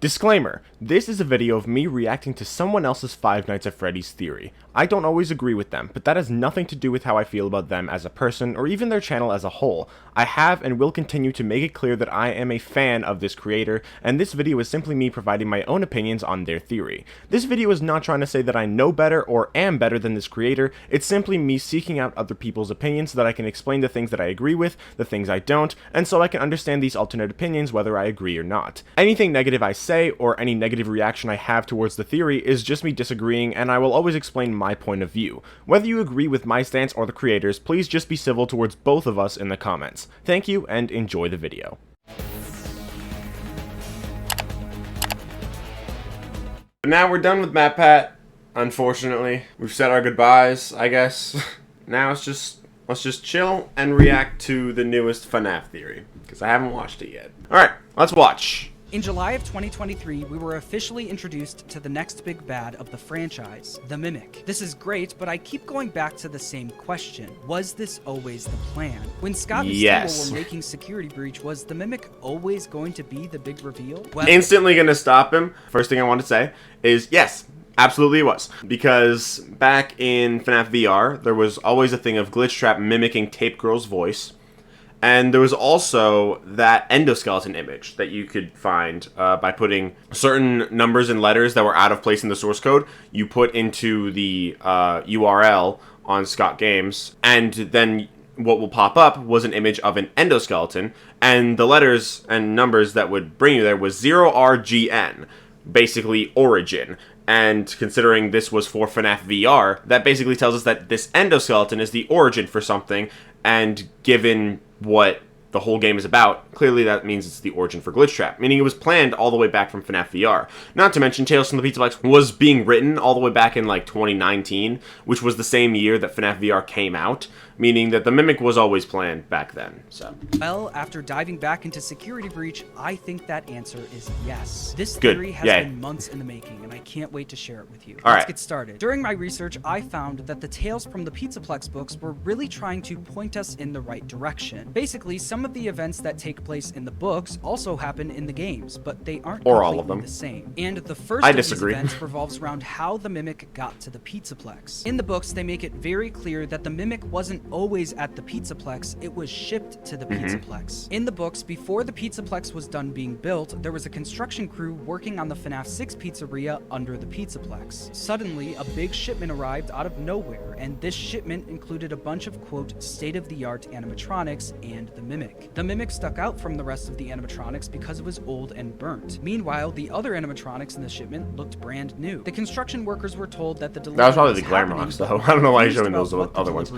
Disclaimer, this is a video of me reacting to someone else's Five Nights at Freddy's theory. I don't always agree with them, but that has nothing to do with how I feel about them as a person, or even their channel as a whole. I have and will continue to make it clear that I am a fan of this creator, and this video is simply me providing my own opinions on their theory. This video is not trying to say that I know better or am better than this creator, it's simply me seeking out other people's opinions so that I can explain the things that I agree with, the things I don't, and so I can understand these alternate opinions whether I agree or not. Anything negative I say, or any negative reaction I have towards the theory is just me disagreeing, and I will always explain my point of view. Whether you agree with my stance or the creators, please just be civil towards both of us in the comments. Thank you, and enjoy the video. But now we're done with MatPat, unfortunately. We've said our goodbyes, I guess. Now let's just chill and react to the newest FNAF theory, because I haven't watched it yet. Alright, let's watch. In July of 2023, we were officially introduced to the next big bad of the franchise, the Mimic. This is great, but I keep going back to the same question. Was this always the plan? When Scott and Steve were making Security Breach, was the Mimic always going to be the big reveal? Well, instantly gonna stop him. First thing I want to say is yes. Absolutely it was. Because back in FNAF VR, there was always a thing of Glitch Trap mimicking Tape Girl's voice. And there was also that Endoskeleton image that you could find by putting certain numbers and letters that were out of place in the source code. You put into the URL on Scott Games, and then what will pop up was an image of an Endoskeleton, and the letters and numbers that would bring you there was 0RGN, basically origin. And considering this was for FNAF VR, that basically tells us that this Endoskeleton is the origin for something, and given what the whole game is about, clearly that means it's the origin for Glitch Trap, meaning it was planned all the way back from FNAF VR. Not to mention, Tales from the Pizzaplex was being written all the way back in like 2019, which was the same year that FNAF VR came out, meaning that the Mimic was always planned back then, so. Well, after diving back into Security Breach, I think that answer is yes. This theory has been months in the making, and I can't wait to share it with you. Let's get started. During my research, I found that the Tales from the Pizzaplex books were really trying to point us in the right direction. Basically, some of the events that take place in the books also happen in the games, but they aren't completely the same. And the first of these events revolves around how the Mimic got to the Pizzaplex. In the books, they make it very clear that the Mimic wasn't always at the Pizzaplex, it was shipped to the Pizzaplex. In the books, before the Pizzaplex was done being built, there was a construction crew working on the FNAF 6 pizzeria under the Pizzaplex. Suddenly, a big shipment arrived out of nowhere, and this shipment included a bunch of, quote, state-of-the-art animatronics and the Mimic. The Mimic stuck out from the rest of the animatronics because it was old and burnt. Meanwhile, the other animatronics in the shipment looked brand new. The construction workers were told that the delivery that was probably the Glamrocks, though. I don't know why you're showing those other ones.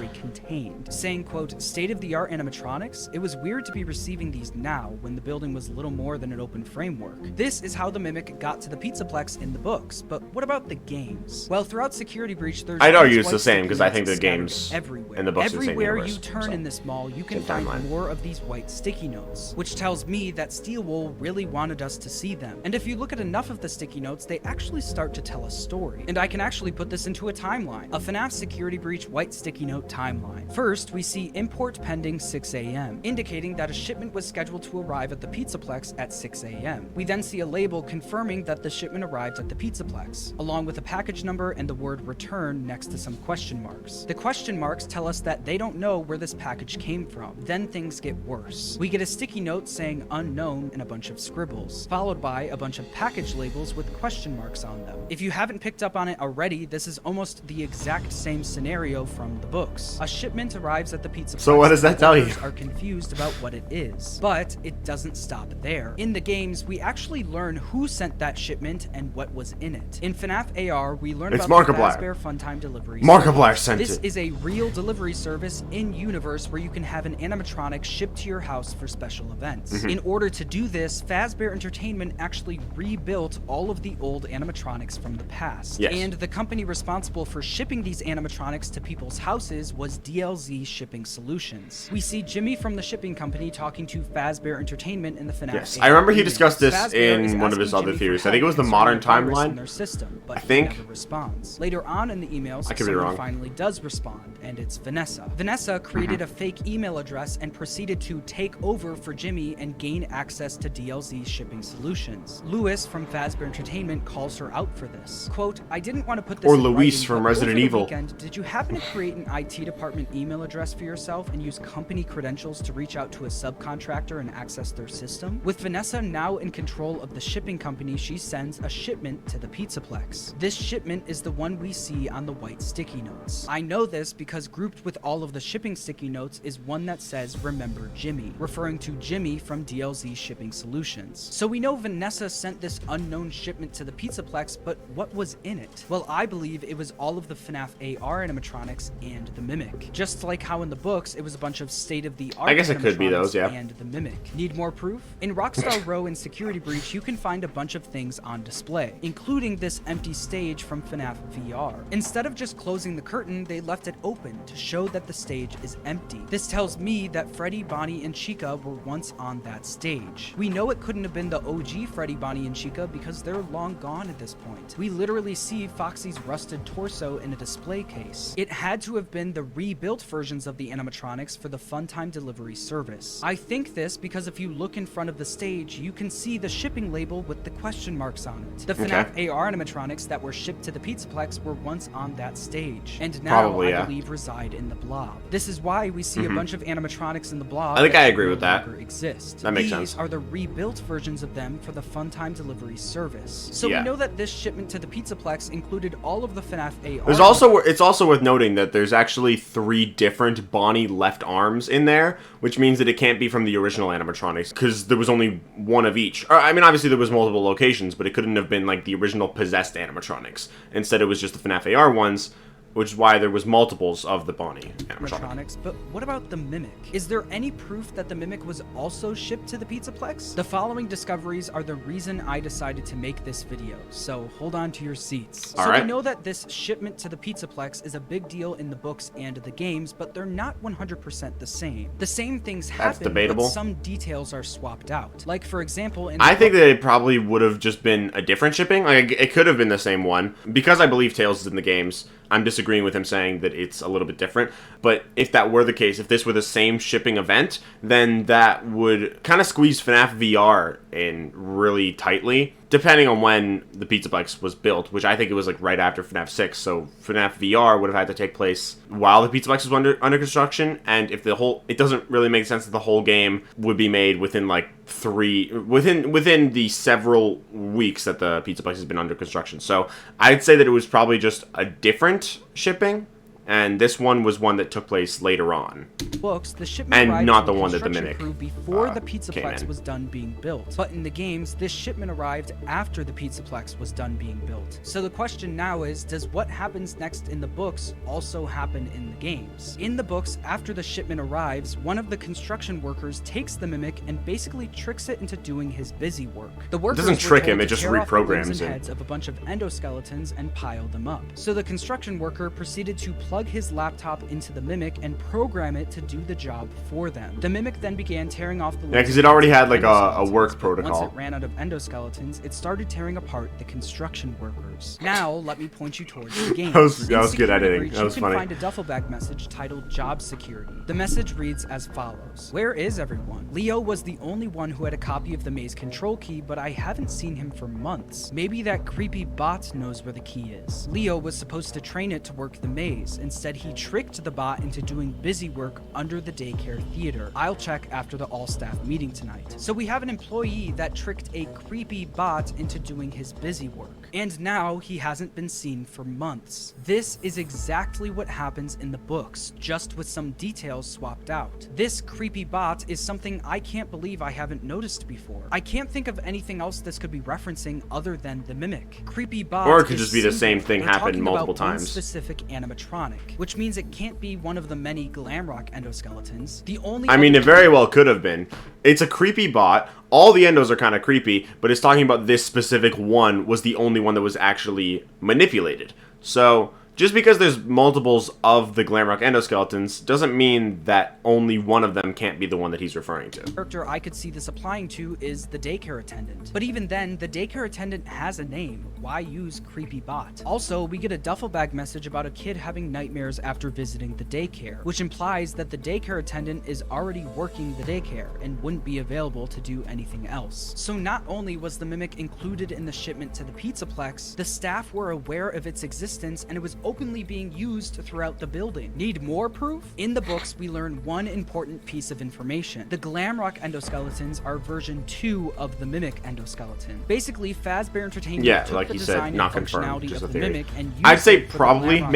Saying, quote, state-of-the-art animatronics, it was weird to be receiving these now when the building was little more than an open framework. This is how the Mimic got to the Pizzaplex in the books, but what about the games? Well, throughout Security Breach, there's I'd argue it's the same, because I think the games everywhere. in the books are the same Everywhere universe, you turn in this mall, you can find more of these white sticky notes, which tells me that Steelwool really wanted us to see them. And if you look at enough of the sticky notes, they actually start to tell a story. And I can actually put this into a timeline, a FNAF Security Breach white sticky note timeline. First, we see import pending 6 a.m., indicating that a shipment was scheduled to arrive at the Pizzaplex at 6 a.m. We then see a label confirming that the shipment arrived at the Pizzaplex, along with a package number and the word return next to some question marks. The question marks tell us that they don't know where this package came from. Then things get worse. We get a sticky note saying unknown and a bunch of scribbles, followed by a bunch of package labels with question marks on them. If you haven't picked up on it already, this is almost the exact same scenario from the books. A shipment arrives at the Pizzaplex. So what does that tell you? Are confused about what it is. But it doesn't stop there. In the games, we actually learn who sent that shipment and what was in it. In FNAF AR, we learn about the Fazbear Funtime Delivery Markiplier sent it. This is a real delivery service in-universe where you can have an animatronic shipped to your house for special events. In order to do this, Fazbear Entertainment actually rebuilt all of the old animatronics from the past. And the company responsible for shipping these animatronics to people's houses was DLZ Shipping Solutions. We see Jimmy from the shipping company talking to Fazbear Entertainment in the FNAF. Yes, I remember he discussed this in one of his other theories. I think it was the modern timeline. Their system, but I think. He never responds. Later on in the emails, I could be someone wrong. finally does respond, and it's Vanessa. Vanessa created a fake email address and proceeded to take over for Jimmy and gain access to DLZ Shipping Solutions. Lewis from Fazbear Entertainment calls her out for this. Quote, I didn't want to put this Or in Luis writing, from but Resident over the Evil. weekend, did you happen to create an IT department email address for yourself and use company credentials to reach out to a subcontractor and access their system? With Vanessa now in control of the shipping company, she sends a shipment to the Pizzaplex. This shipment is the one we see on the white sticky notes. I know this because grouped with all of the shipping sticky notes is one that says Remember Jimmy, referring to Jimmy from DLZ Shipping Solutions. So we know Vanessa sent this unknown shipment to the Pizzaplex, but what was in it? Well, I believe it was all of the FNAF AR animatronics and the Mimic. Just like how in the books, it was a bunch of state-of-the-art I guess it could be those, yeah. and the Mimic. Need more proof? In Rockstar Row and Security Breach, you can find a bunch of things on display, including this empty stage from FNAF VR. Instead of just closing the curtain, they left it open to show that the stage is empty. This tells me that Freddy, Bonnie, and Chica were once on that stage. We know it couldn't have been the OG Freddy, Bonnie, and Chica because they're long gone at this point. We literally see Foxy's rusted torso in a display case. It had to have been the rebuilt versions of the animatronics for the Funtime delivery service. I think this because if you look in front of the stage, you can see the shipping label with the question marks on it. The FNAF AR animatronics that were shipped to the Pizzaplex were once on that stage, and now I believe reside in the Blob. This is why we see a bunch of animatronics in the Blob. I think I agree with that. Exist. That makes sense. These are the rebuilt versions of them for the Funtime delivery service. So we know that this shipment to the Pizzaplex included all of the FNAF AR. There's also, it's also worth noting that there's actually 3 different Bonnie left arms in there, which means that it can't be from the original animatronics because there was only one of each. Or, I mean, obviously there was multiple locations, but it couldn't have been like the original possessed animatronics. Instead, it was just the FNAF AR ones, which is why there was multiples of the Bonnie animatronics. But what about the Mimic? Is there any proof that the Mimic was also shipped to the Pizzaplex? The following discoveries are the reason I decided to make this video, so hold on to your seats. So we know that this shipment to the Pizzaplex is a big deal in the books and the games, but they're not 100% the same. The same things happen, but some details are swapped out. Like, for example, I think that it probably would have just been a different shipping. Like, it could have been the same one. Because I believe Tails is in the games, I'm disagreeing with him saying that it's a little bit different. But if that were the case, if this were the same shipping event, then that would kind of squeeze FNAF VR in really tightly, depending on when the Pizzaplex was built, which I think it was like right after FNAF 6. So FNAF VR would have had to take place while the Pizzaplex was under construction. And if it doesn't really make sense that the whole game would be made within like within the several weeks that the Pizzaplex has been under construction. So I'd say that it was probably just a different shipping, and this one was one that took place later on. Books, the shipment and not the one that the Mimic before the Pizzaplex was done being built. But in the games, this shipment arrived after the Pizzaplex was done being built. So the question now is, does what happens next in the books also happen in the games? In the books, after the shipment arrives, one of the construction workers takes the Mimic and basically tricks it into doing his busy work. The workers doesn't trick him, it just reprograms him. Heads of a bunch of endoskeletons and pile them up. So the construction worker proceeded to plug his laptop into the Mimic and program it to do the job for them. The Mimic then began tearing off the because it already had like a work protocol. Once it ran out of endoskeletons, it started tearing apart the construction workers. Now, let me point you towards the game. that was good editing. That was funny. You can find a duffel bag message titled Job Security. The message reads as follows. Where is everyone? Leo was the only one who had a copy of the maze control key, but I haven't seen him for months. Maybe that creepy bot knows where the key is. Leo was supposed to train it to work the maze. Instead, he tricked the bot into doing busy work under the daycare theater. I'll check after the all-staff meeting tonight. So we have an employee that tricked a creepy bot into doing his busy work. And now he hasn't been seen for months. This is exactly what happens in the books, just with some details swapped out. This creepy bot is something I can't believe I haven't noticed before. I can't think of anything else this could be referencing other than the Mimic. Creepy bot, or it could just be the same thing happen multiple times. Specific animatronic, which means it can't be one of the many Glamrock endoskeletons. The only I mean, it very well could have been. It's a creepy bot. All the endos are kind of creepy, but it's talking about this specific one was the only one that was actually manipulated. So Just because there's multiples of the Glamrock endoskeletons doesn't mean that only one of them can't be the one that he's referring to. The character I could see this applying to is the daycare attendant. But even then, the daycare attendant has a name. Why use creepy bot? Also, we get a duffel bag message about a kid having nightmares after visiting the daycare, which implies that the daycare attendant is already working the daycare and wouldn't be available to do anything else. So not only was the mimic included in the shipment to the Pizzaplex, the staff were aware of its existence and it was openly being used throughout the building. Need more proof? In the books, we learn one important piece of information. The Glamrock endoskeletons are version 2 of the mimic endoskeleton. Basically, Fazbear Entertainment took like the you design said, not and confirmed, functionality just of a the theory. mimic and used I'd say it for the probably, Glamrock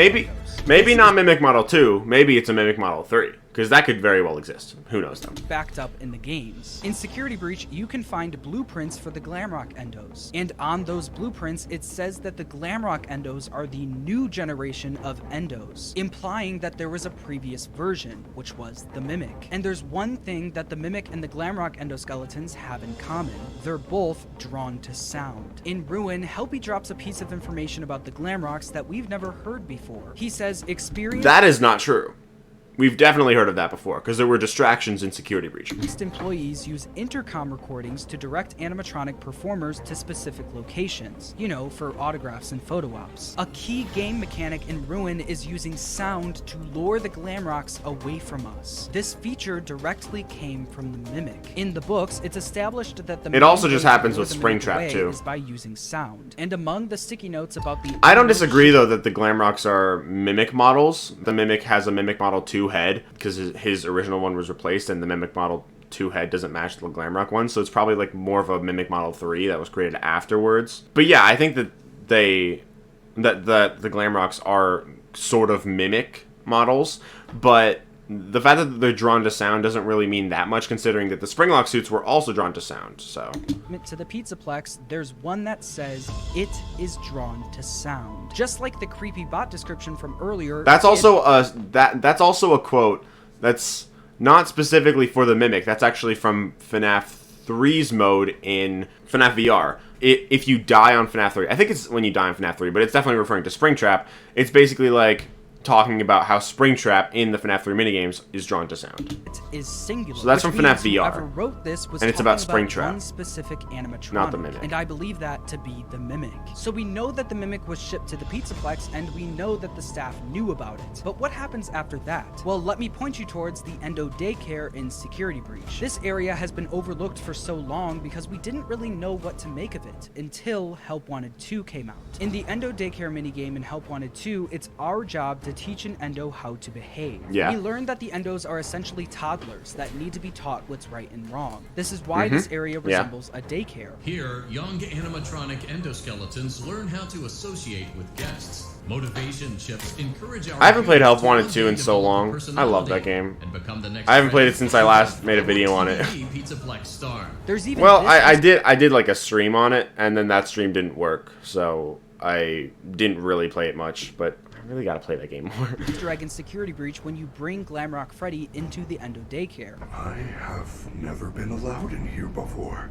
maybe endos. not Mimic Model 2, maybe it's a Mimic Model 3. Because that could very well exist. Who knows though. Backed up in the games. In Security Breach, you can find blueprints for the Glamrock endos. And on those blueprints, it says that the Glamrock endos are the new generation of endos, implying that there was a previous version, which was the Mimic. And there's one thing that the Mimic and the Glamrock endoskeletons have in common. They're both drawn to sound. In Ruin, Helpy drops a piece of information about the Glamrocks that we've never heard before. He says, experience... That is not true. We've definitely heard of that before, because there were distractions in Security Breach. Employees use intercom recordings to direct animatronic performers to specific locations, you know, for autographs and photo ops. A key game mechanic in Ruin is using sound to lure the Glamrocks away from us. This feature directly came from the Mimic. In the books, it's established that the It also just happens with Springtrap too. Is by using sound. And among the sticky notes about the... I don't disagree though that the Glamrocks are Mimic models. The Mimic has a Mimic Model 2 head because his original one was replaced, and the Mimic Model 2 head doesn't match the Glamrock one, so it's probably like more of a Mimic Model 3 that was created afterwards. But yeah, I think that the Glamrocks are sort of Mimic models, but the fact that they're drawn to sound doesn't really mean that much, considering that the Springlock suits were also drawn to sound. So to the Pizzaplex, there's one that says it is drawn to sound, just like the creepy bot description from earlier. That's also that's also a quote that's not specifically for the Mimic. That's actually from FNAF 3's mode in FNAF VR. If you die on FNAF 3, I think it's when you die on FNAF 3, but it's definitely referring to Springtrap. It's basically like talking about how Springtrap in the FNAF 3 minigames is drawn to sound. It is singular. So that's from FNAF VR. Whoever wrote this was and it's about Springtrap. One specific animatronic, not the Mimic. And I believe that to be the Mimic. So we know that the Mimic was shipped to the Pizzaplex, and we know that the staff knew about it. But what happens after that? Well, let me point you towards the Endo Daycare in Security Breach. This area has been overlooked for so long because we didn't really know what to make of it until Help Wanted 2 came out. In the Endo Daycare minigame in Help Wanted 2, it's our job to teach an Endo how to behave. Yeah. We learned that the Endos are essentially toddlers that need to be taught what's right and wrong. This is why this area resembles a daycare. Here, young animatronic endoskeletons learn how to associate with guests. Motivation chips encourage our... I haven't played Help Wanted 2 in so long. I love that game. I haven't played it since I last made a video on it. There's even I did like a stream on it, and then that stream didn't work, so I didn't really play it much, but I really gotta play that game more. Dragon Security Breach when you bring Glamrock Freddy into the Endo Daycare. I have never been allowed in here before.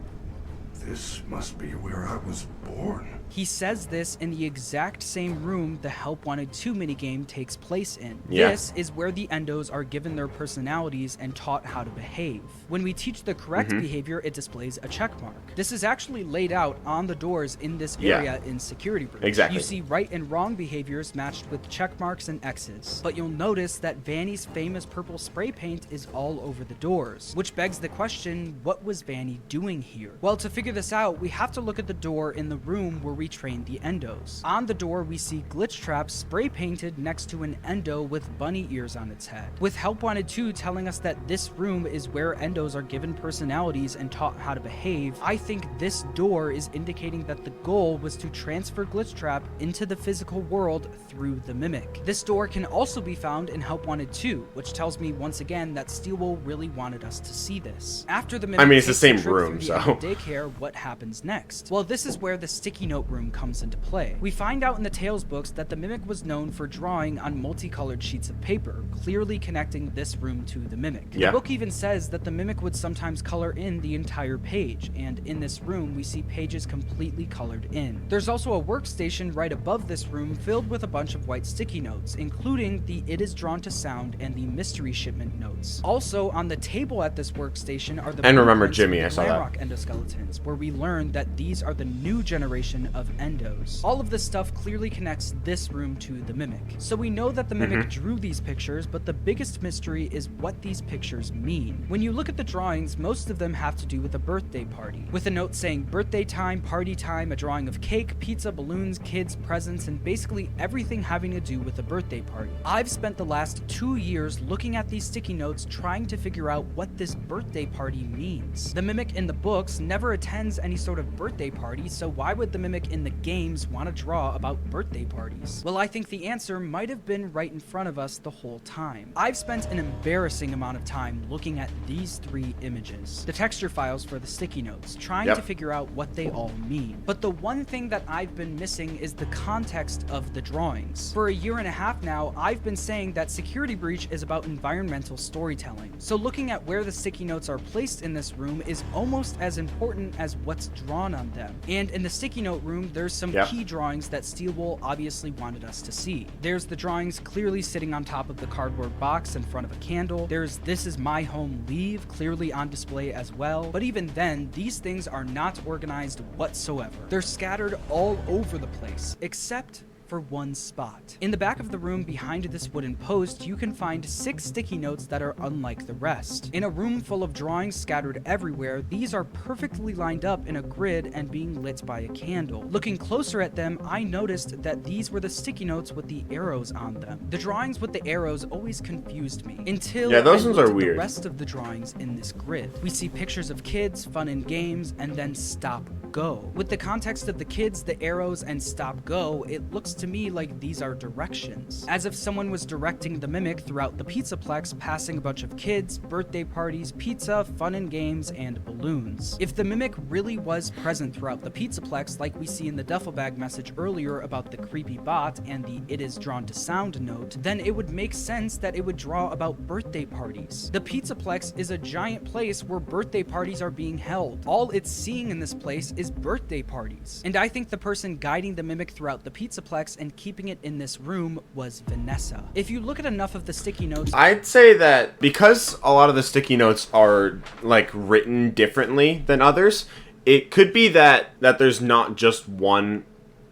This must be where I was born. He says this in the exact same room the Help Wanted 2 minigame takes place in. Yeah. This is where the Endos are given their personalities and taught how to behave. When we teach the correct behavior, it displays a check mark. This is actually laid out on the doors in this area in Security Breach. Exactly. You see right and wrong behaviors matched with check marks and X's. But you'll notice that Vanny's famous purple spray paint is all over the doors, which begs the question, what was Vanny doing here? Well, to figure this out, we have to look at the door in the room where we train the Endos. On the door, we see Glitch Trap spray painted next to an Endo with bunny ears on its head, with Help Wanted 2 telling us that this room is where Endos are given personalities and taught how to behave. I think this door is indicating that the goal was to transfer Glitch Trap into the physical world through the Mimic. This door can also be found in Help Wanted 2, which tells me once again that Steelwool really wanted us to see this. After the Mimic I mean, it's the takes same a trip room, through so the Endo Daycare, what happens next? Well, this is where the sticky note room comes into play. We find out in the Tales books that the Mimic was known for drawing on multicolored sheets of paper, clearly connecting this room to the Mimic. The book even says that the Mimic would sometimes color in the entire page, and in this room we see pages completely colored in. There's also a workstation right above this room filled with a bunch of white sticky notes, including the It Is Drawn to Sound and the Mystery Shipment notes. Also, on the table at this workstation are the and remember Jimmy, I saw that. Endoskeletons, where we learn that these are the new generation of endos. All of this stuff clearly connects this room to the Mimic. So we know that the Mimic drew these pictures, but the biggest mystery is what these pictures mean. When you look at the drawings, most of them have to do with a birthday party, with a note saying birthday time, party time, a drawing of cake, pizza, balloons, kids, presents, and basically everything having to do with a birthday party. I've spent the last 2 years looking at these sticky notes trying to figure out what this birthday party means. The Mimic in the books never attends any sort of birthday party, so why would the Mimic in the games want to draw about birthday parties? Well, I think the answer might have been right in front of us the whole time. I've spent an embarrassing amount of time looking at these 3 images, the texture files for the sticky notes, trying to figure out what they all mean. But the one thing that I've been missing is the context of the drawings. For a year and a half now, I've been saying that Security Breach is about environmental storytelling. So looking at where the sticky notes are placed in this room is almost as important as what's drawn on them. And in the sticky note room, there's some key drawings that Steelwool obviously wanted us to see. There's the drawings clearly sitting on top of the cardboard box in front of a candle. There's This Is My Home Leave clearly on display as well. But even then, these things are not organized whatsoever. They're scattered all over the place, except for one spot. In the back of the room behind this wooden post, you can find 6 sticky notes that are unlike the rest. In a room full of drawings scattered everywhere, these are perfectly lined up in a grid and being lit by a candle. Looking closer at them, I noticed that these were the sticky notes with the arrows on them. The drawings with the arrows always confused me, until those ones are weird. The rest of the drawings in this grid. We see pictures of kids, fun and games, and then stop, go. With the context of the kids, the arrows, and stop, go, it looks to me like these are directions. As if someone was directing the Mimic throughout the Pizzaplex, passing a bunch of kids, birthday parties, pizza, fun and games, and balloons. If the Mimic really was present throughout the Pizzaplex, like we see in the duffel bag message earlier about the creepy bot and the It Is Drawn to Sound note, then it would make sense that it would draw about birthday parties. The Pizzaplex is a giant place where birthday parties are being held. All it's seeing in this place is birthday parties. And I think the person guiding the Mimic throughout the Pizzaplex and keeping it in this room was Vanessa. If you look at enough of the sticky notes, I'd say that because a lot of the sticky notes are like written differently than others, it could be that there's not just one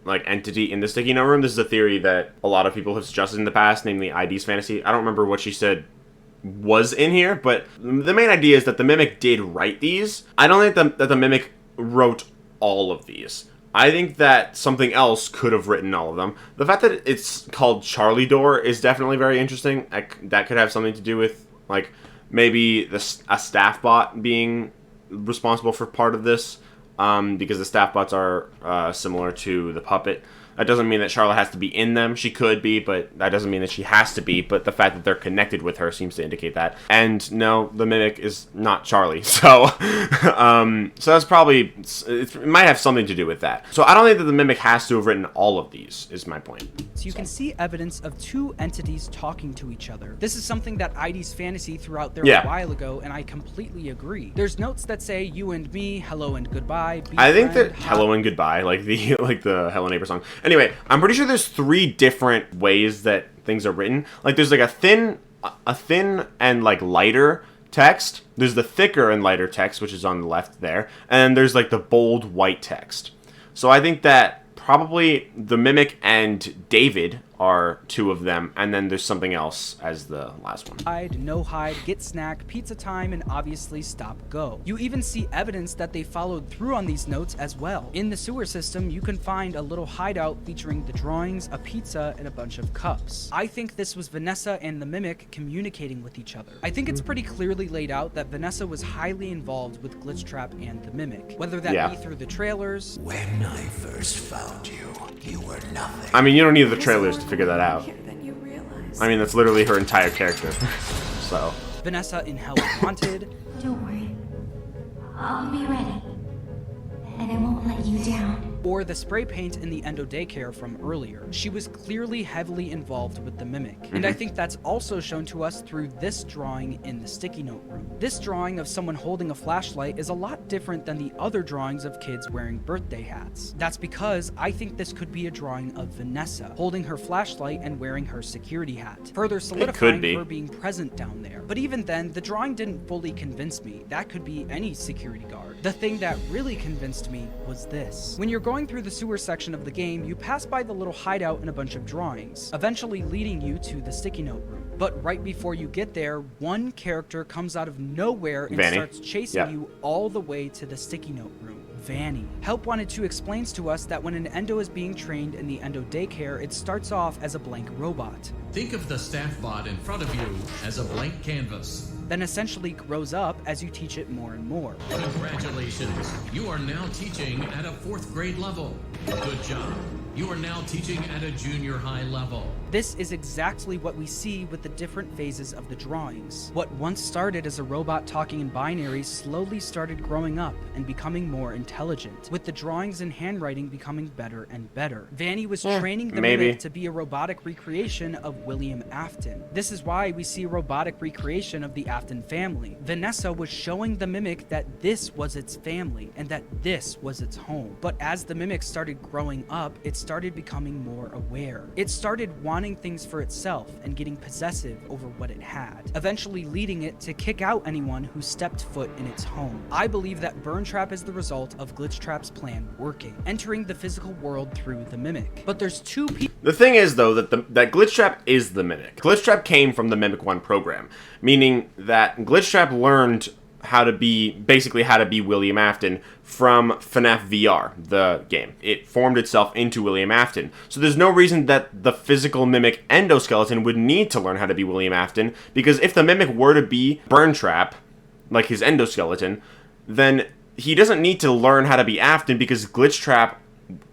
like entity in the sticky note room. This is a theory that a lot of people have suggested in the past, namely ID's fantasy. I don't remember what she said was in here, but the main idea is that the Mimic did write these. I don't think that the Mimic wrote all of these. I think that something else could have written all of them. The fact that it's called Charlie Door is definitely very interesting. That could have something to do with, like, maybe a staff bot being responsible for part of this, because the staff bots are similar to the puppet. That doesn't mean that Charlotte has to be in them. She could be, but that doesn't mean that she has to be. But the fact that they're connected with her seems to indicate that. And no, the Mimic is not Charlie. So, so that's probably, it might have something to do with that. So I don't think that the Mimic has to have written all of these, is my point. So you can see evidence of 2 entities talking to each other. This is something that ID's fantasy threw out there a while ago, and I completely agree. There's notes that say you and me, hello and goodbye. I think that hello and goodbye, like the Hello Neighbor song. Anyway, I'm pretty sure there's 3 different ways that things are written. Like, there's like a thin and like lighter text. There's the thicker and lighter text, which is on the left there. And there's like the bold white text. So I think that probably the Mimic and David are 2 of them, and then there's something else as the last one. Hide, no hide, get snack, pizza time, and obviously stop, go. You even see evidence that they followed through on these notes as well. In the sewer system, you can find a little hideout featuring the drawings, a pizza, and a bunch of cups. I think this was Vanessa and the Mimic communicating with each other. I think it's pretty clearly laid out that Vanessa was highly involved with Glitchtrap and the Mimic, whether that be through the trailers. When I first found you, you were nothing. I mean, you don't need the trailers to figure that out. I mean, that's literally her entire character. So. Vanessa in Help Wanted. Don't worry. I'll be ready. and I won't let you down. Or the spray paint in the Endo daycare from earlier. She was clearly heavily involved with the mimic. And I think that's also shown to us through this drawing in the sticky note room. This drawing of someone holding a flashlight is a lot different than the other drawings of kids wearing birthday hats. That's because I think this could be a drawing of Vanessa holding her flashlight and wearing her security hat, further solidifying her being present down there. But even then, the drawing didn't fully convince me. That could be any security guard. The thing that really convinced me was this. When you're going through the sewer section of the game, you pass by the little hideout and a bunch of drawings, eventually leading you to the sticky note room. But right before you get there, one character comes out of nowhere and starts chasing you all the way to the sticky note room. Vanny. Help Wanted 2 explains to us that when an Endo is being trained in the Endo daycare, it starts off as a blank robot. Think of the staff bot in front of you as a blank canvas. Then essentially grows up as you teach it more and more. Congratulations, you are now teaching at a 4th grade level. Good job. You are now teaching at a junior high level. This is exactly what we see with the different phases of the drawings. What once started as a robot talking in binaries slowly started growing up and becoming more intelligent, with the drawings and handwriting becoming better and better. Vanny was training the mimic to be a robotic recreation of William Afton. This is why we see a robotic recreation of the Afton family. Vanessa was showing the mimic that this was its family and that this was its home. But as the mimic started growing up, it started becoming more aware. It started wanting things for itself and getting possessive over what it had, eventually leading it to kick out anyone who stepped foot in its home. I believe that Burn Trap is the result of Glitchtrap's plan working, entering the physical world through the mimic. But there's two people. The thing is, though, that that Glitchtrap is the mimic. Glitchtrap came from the Mimic 1 program, meaning that Glitchtrap learned how to be William Afton from FNAF VR, the game. It formed itself into William Afton. So there's no reason that the physical mimic Endoskeleton would need to learn how to be William Afton, because if the mimic were to be Burn Trap, like his Endoskeleton, then he doesn't need to learn how to be Afton because Glitchtrap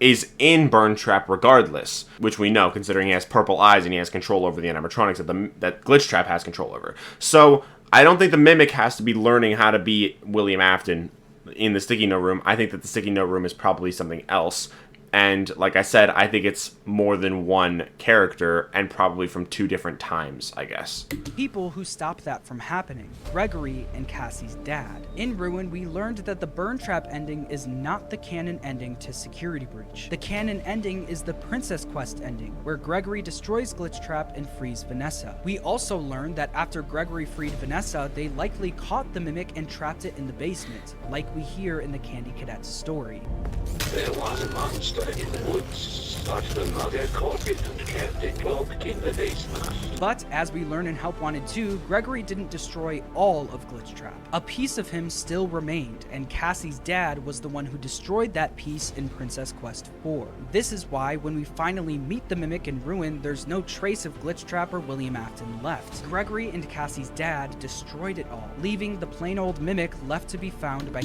is in Burn Trap regardless, which we know considering he has purple eyes and he has control over the animatronics that Glitchtrap has control over. So I don't think the mimic has to be learning how to be William Afton in the sticky note room. I think that the sticky note room is probably something else. And like I said, I think it's more than one character and probably from 2 different times, I guess. People who stopped that from happening, Gregory and Cassie's dad. In Ruin, we learned that the Burn Trap ending is not the canon ending to Security Breach. The canon ending is the Princess Quest ending, where Gregory destroys Glitchtrap and frees Vanessa. We also learned that after Gregory freed Vanessa, they likely caught the mimic and trapped it in the basement, like we hear in the Candy Cadet's story. There was a monster in the woods, but the mother caught it and kept it locked in the basement. But as we learn in Help Wanted 2, Gregory didn't destroy all of Glitchtrap. A piece of him still remained, and Cassie's dad was the one who destroyed that piece in Princess Quest 4. This is why when we finally meet the mimic in Ruin, there's no trace of Glitchtrap or William Afton left. Gregory and Cassie's dad destroyed it all, leaving the plain old mimic left to be found by...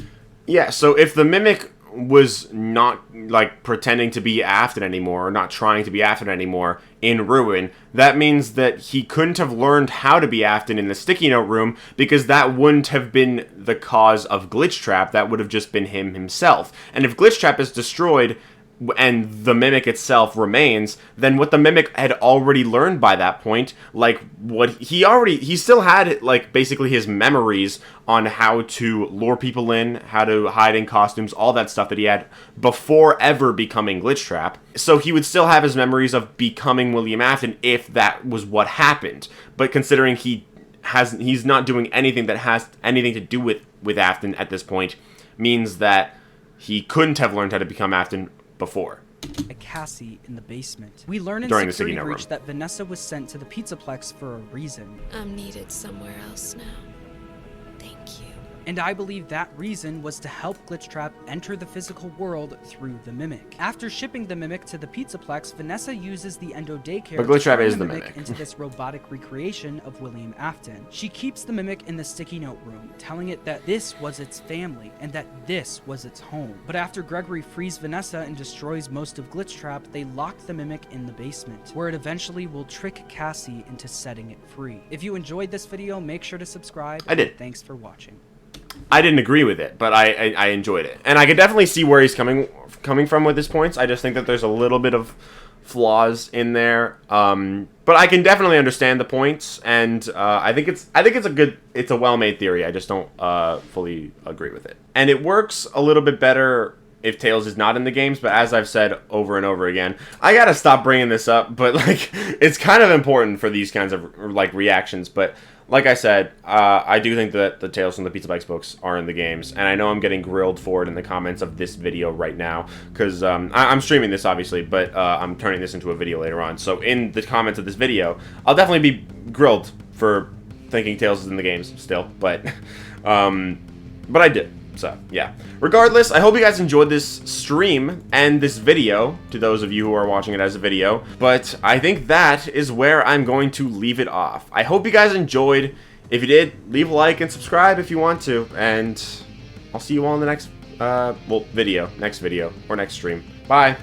Yeah, so if the mimic was not like pretending to be Afton anymore, or not trying to be Afton anymore in Ruin, that means that he couldn't have learned how to be Afton in the sticky note room, because that wouldn't have been the cause of Glitchtrap. That would have just been him himself. And if Glitchtrap is destroyed and the mimic itself remains, then what the mimic had already learned by that point, like what he still had, like basically his memories on how to lure people in, how to hide in costumes, all that stuff that he had before ever becoming Glitchtrap. So he would still have his memories of becoming William Afton if that was what happened. But considering he's not doing anything that has anything to do with Afton at this point, means that he couldn't have learned how to become Afton before. Cassie in the basement. We learn in During Security Breach that Vanessa was sent to the Pizzaplex for a reason. I'm needed somewhere else now. Thank you. And I believe that reason was to help Glitchtrap enter the physical world through the mimic. After shipping the mimic to the Pizzaplex, Vanessa uses the Endo daycare but Glitchtrap is the the mimic into this robotic recreation of William Afton. She keeps the mimic in the sticky note room, telling it that this was its family and that this was its home. But after Gregory frees Vanessa and destroys most of Glitchtrap, they lock the mimic in the basement, where it eventually will trick Cassie into setting it free. If you enjoyed this video, make sure to subscribe. I did. Thanks for watching. I didn't agree with it, but I enjoyed it. And I could definitely see where he's coming from with his points. I just think that there's a little bit of flaws in there. But I can definitely understand the points, and I think it's a well-made theory. I just don't fully agree with it. And it works a little bit better if Tails is not in the games, but as I've said over and over again, I gotta stop bringing this up, but like, it's kind of important for these kinds of like reactions. But like I said, I do think that the Tales from the Pizzaplex books are in the games, and I know I'm getting grilled for it in the comments of this video right now, because I'm streaming this, obviously, but I'm turning this into a video later on. So in the comments of this video, I'll definitely be grilled for thinking Tales is in the games still, but I did. So, yeah. Regardless, I hope you guys enjoyed this stream and this video, to those of you who are watching it as a video. But I think that is where I'm going to leave it off. I hope you guys enjoyed. If you did, leave a like and subscribe if you want to. And I'll see you all in the next, next video or next stream. Bye.